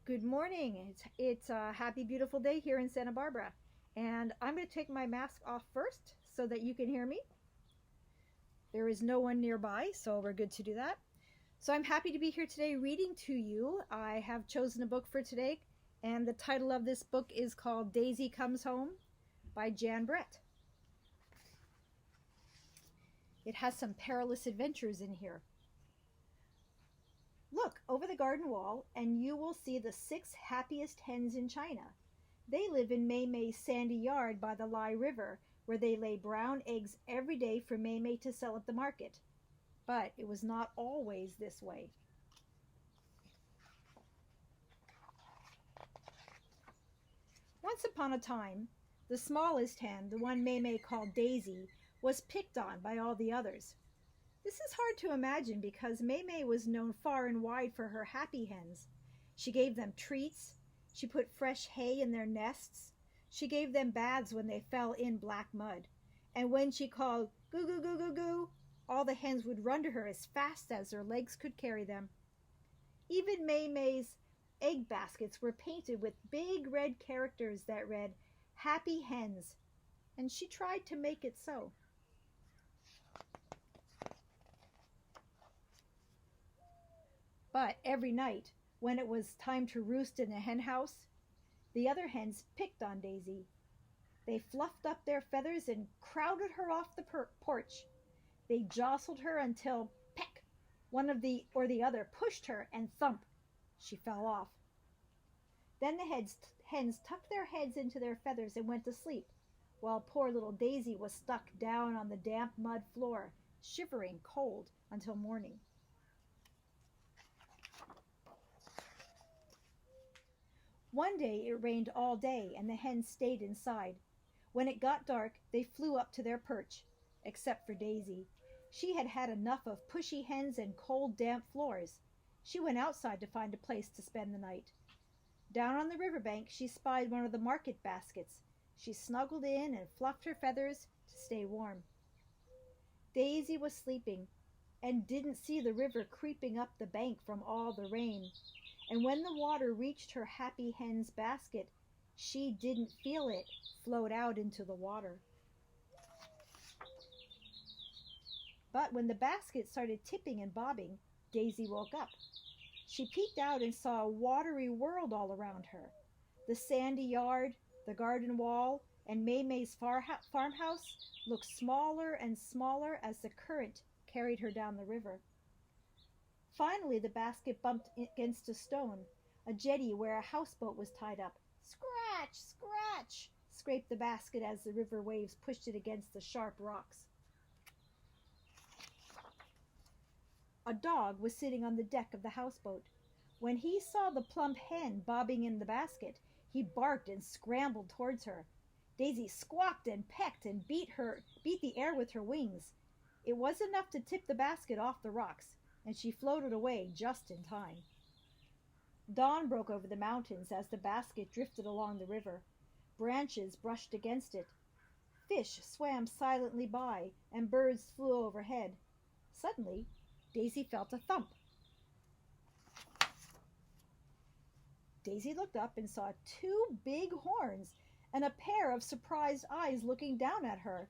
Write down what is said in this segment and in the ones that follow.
Good morning. It's a happy, beautiful day here in Santa Barbara. And I'm going to take my mask off first so that you can hear me. There is no one nearby, so we're good to do that. So I'm happy to be here today reading to you. I have chosen a book for today, and the title of this book is called Daisy Comes Home by Jan Brett. It has some perilous adventures in here. Look over the garden wall and you will see the 6 happiest hens in China. They live in Mei Mei's sandy yard by the Lai River, where they lay brown eggs every day for Mei Mei to sell at the market. But it was not always this way. Once upon a time, the smallest hen, the one Mei Mei called Daisy, was picked on by all the others. This is hard to imagine because Mei Mei was known far and wide for her happy hens. She gave them treats, she put fresh hay in their nests, she gave them baths when they fell in black mud, and when she called goo goo goo goo goo, all the hens would run to her as fast as their legs could carry them. Even Mei Mei's egg baskets were painted with big red characters that read, "Happy Hens," and she tried to make it so. But every night, when it was time to roost in the hen house, the other hens picked on Daisy. They fluffed up their feathers and crowded her off the porch. They jostled her until, peck, one of the or the other pushed her and thump, she fell off. Then the hens tucked their heads into their feathers and went to sleep, while poor little Daisy was stuck down on the damp mud floor, shivering cold until morning. One day it rained all day and the hens stayed inside. When it got dark, they flew up to their perch, except for Daisy. She had had enough of pushy hens and cold, damp floors. She went outside to find a place to spend the night. Down on the riverbank, she spied one of the market baskets. She snuggled in and fluffed her feathers to stay warm. Daisy was sleeping and didn't see the river creeping up the bank from all the rain. And when the water reached her happy hen's basket, she didn't feel it float out into the water. But when the basket started tipping and bobbing, Daisy woke up. She peeked out and saw a watery world all around her. The sandy yard, the garden wall, and Mei Mei's farmhouse looked smaller and smaller as the current carried her down the river. Finally, the basket bumped against a stone, a jetty where a houseboat was tied up. Scratch, scratch, scraped the basket as the river waves pushed it against the sharp rocks. A dog was sitting on the deck of the houseboat. When he saw the plump hen bobbing in the basket, he barked and scrambled towards her. Daisy squawked and pecked and beat the air with her wings. It was enough to tip the basket off the rocks, and she floated away just in time. Dawn broke over the mountains as the basket drifted along the river. Branches brushed against it. Fish swam silently by, and birds flew overhead. Suddenly, Daisy felt a thump. Daisy looked up and saw 2 big horns and a pair of surprised eyes looking down at her.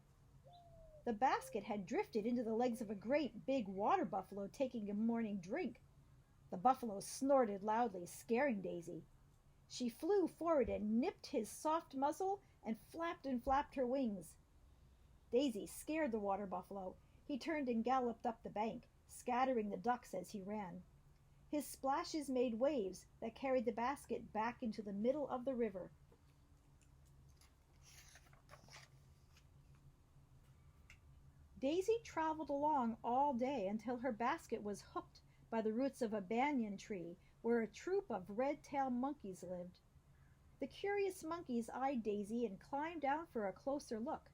The basket had drifted into the legs of a great big water buffalo taking a morning drink. The buffalo snorted loudly, scaring Daisy. She flew forward and nipped his soft muzzle and flapped her wings. Daisy scared the water buffalo. He turned and galloped up the bank, scattering the ducks as he ran. His splashes made waves that carried the basket back into the middle of the river. Daisy traveled along all day until her basket was hooked by the roots of a banyan tree where a troop of red-tailed monkeys lived. The curious monkeys eyed Daisy and climbed down for a closer look.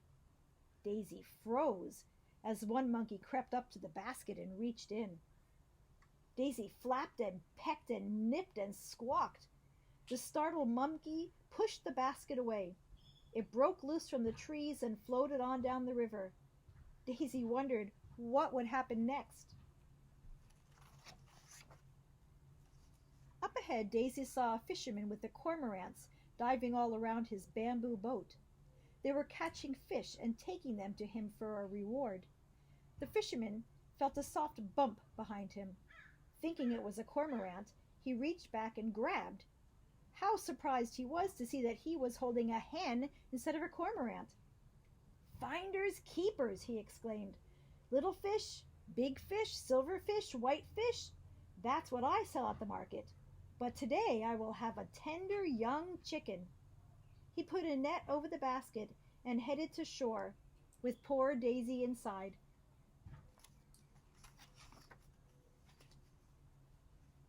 Daisy froze as one monkey crept up to the basket and reached in. Daisy flapped and pecked and nipped and squawked. The startled monkey pushed the basket away. It broke loose from the trees and floated on down the river. Daisy wondered what would happen next. Up ahead ahead, Daisy saw a fisherman with the cormorants diving all around his bamboo boat. They were catching fish and taking them to him for a reward. The fisherman felt a soft bump behind him. Thinking it was a cormorant, he reached back and grabbed. How surprised he was to see that he was holding a hen instead of a cormorant. "Finders keepers," he exclaimed. "Little fish, big fish, silver fish, white fish. That's what I sell at the market. But today I will have a tender young chicken." He put a net over the basket and headed to shore, with poor Daisy inside.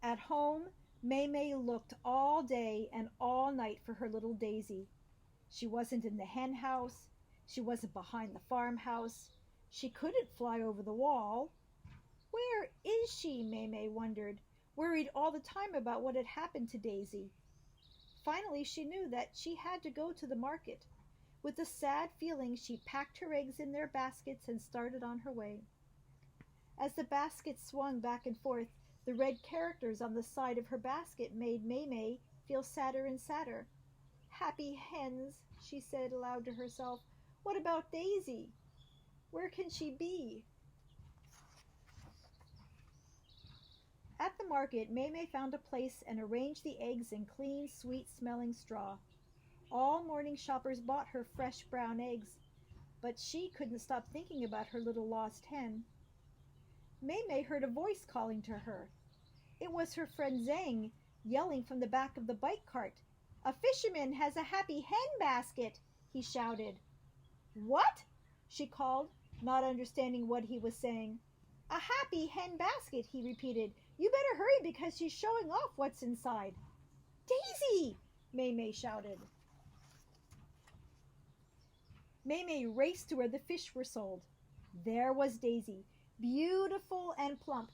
At home, May looked all day and all night for her little Daisy. She wasn't in the hen house. She wasn't behind the farmhouse. She couldn't fly over the wall. Where is she? May wondered, worried all the time about what had happened to Daisy. Finally, she knew that she had to go to the market. With a sad feeling, she packed her eggs in their baskets and started on her way. As the basket swung back and forth, the red characters on the side of her basket made May feel sadder and sadder. "Happy hens," she said aloud to herself. "What about Daisy? Where can she be?" At the market, May found a place and arranged the eggs in clean, sweet-smelling straw. All morning shoppers bought her fresh brown eggs, but she couldn't stop thinking about her little lost hen. May heard a voice calling to her. It was her friend Zhang, yelling from the back of the bike cart. "A fisherman has a happy hen basket," he shouted. "What?" she called, not understanding what he was saying. "A happy hen basket," he repeated. "You better hurry because she's showing off what's inside." "Daisy!" May shouted. May raced to where the fish were sold. There was Daisy, beautiful and plump,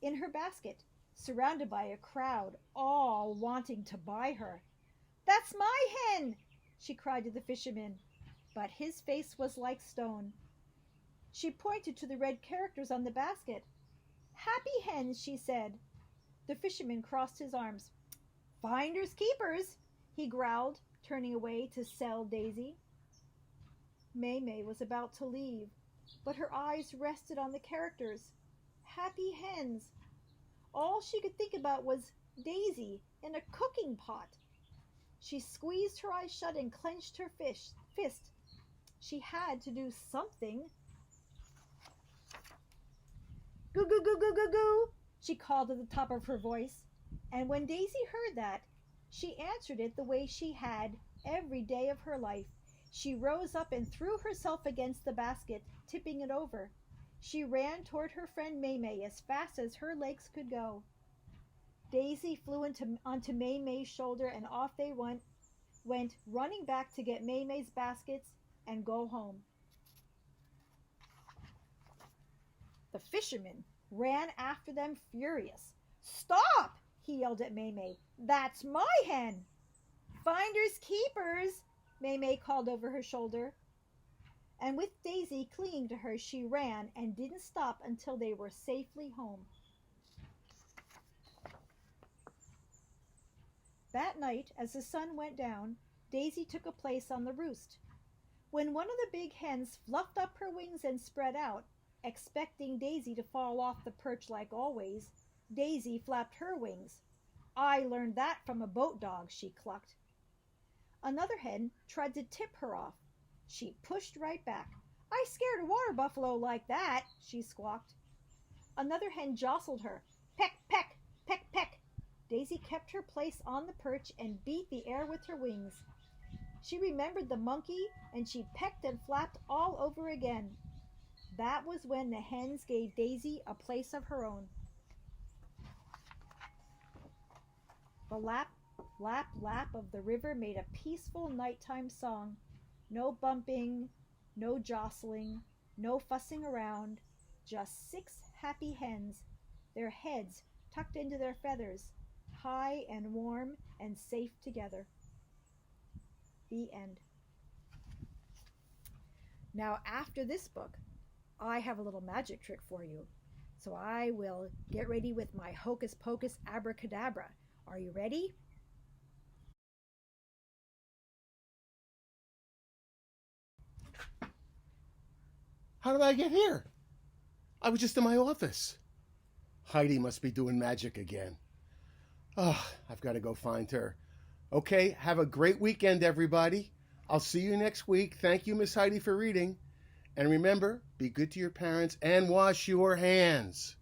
in her basket, surrounded by a crowd, all wanting to buy her. "That's my hen!" she cried to the fisherman, but his face was like stone. She pointed to the red characters on the basket. "Happy hens," she said. The fisherman crossed his arms. "Finders keepers," he growled, turning away to sell Daisy. May was about to leave, but her eyes rested on the characters. Happy hens. All she could think about was Daisy in a cooking pot. She squeezed her eyes shut and clenched her fist. She had to do something. "Goo, goo, goo, goo, goo, goo," she called at the top of her voice. And when Daisy heard that, she answered it the way she had every day of her life. She rose up and threw herself against the basket, tipping it over. She ran toward her friend May as fast as her legs could go. Daisy flew onto May's shoulder, and off they went running back to get May's baskets and go home. The fisherman ran after them furious. "Stop!" he yelled at May. "That's my hen!" "Finders keepers," May called over her shoulder. And with Daisy clinging to her, she ran and didn't stop until they were safely home. That night, as the sun went down, Daisy took a place on the roost. When one of the big hens fluffed up her wings and spread out, expecting Daisy to fall off the perch like always, Daisy flapped her wings. "I learned that from a boat dog," she clucked. Another hen tried to tip her off. She pushed right back. "I scared a water buffalo like that," she squawked. Another hen jostled her. "Peck, peck, peck, peck." Daisy kept her place on the perch and beat the air with her wings. She remembered the monkey, and she pecked and flapped all over again. That was when the hens gave Daisy a place of her own. The lap, lap, lap of the river made a peaceful nighttime song. No bumping, no jostling, no fussing around, just 6 happy hens, their heads tucked into their feathers, high and warm and safe together. The end. Now, after this book, I have a little magic trick for you. So I will get ready with my hocus pocus abracadabra. Are you ready? How did I get here? I was just in my office. Heidi must be doing magic again. Oh, I've got to go find her. Okay, have a great weekend, everybody. I'll see you next week. Thank you, Miss Heidi, for reading. And remember, be good to your parents and wash your hands.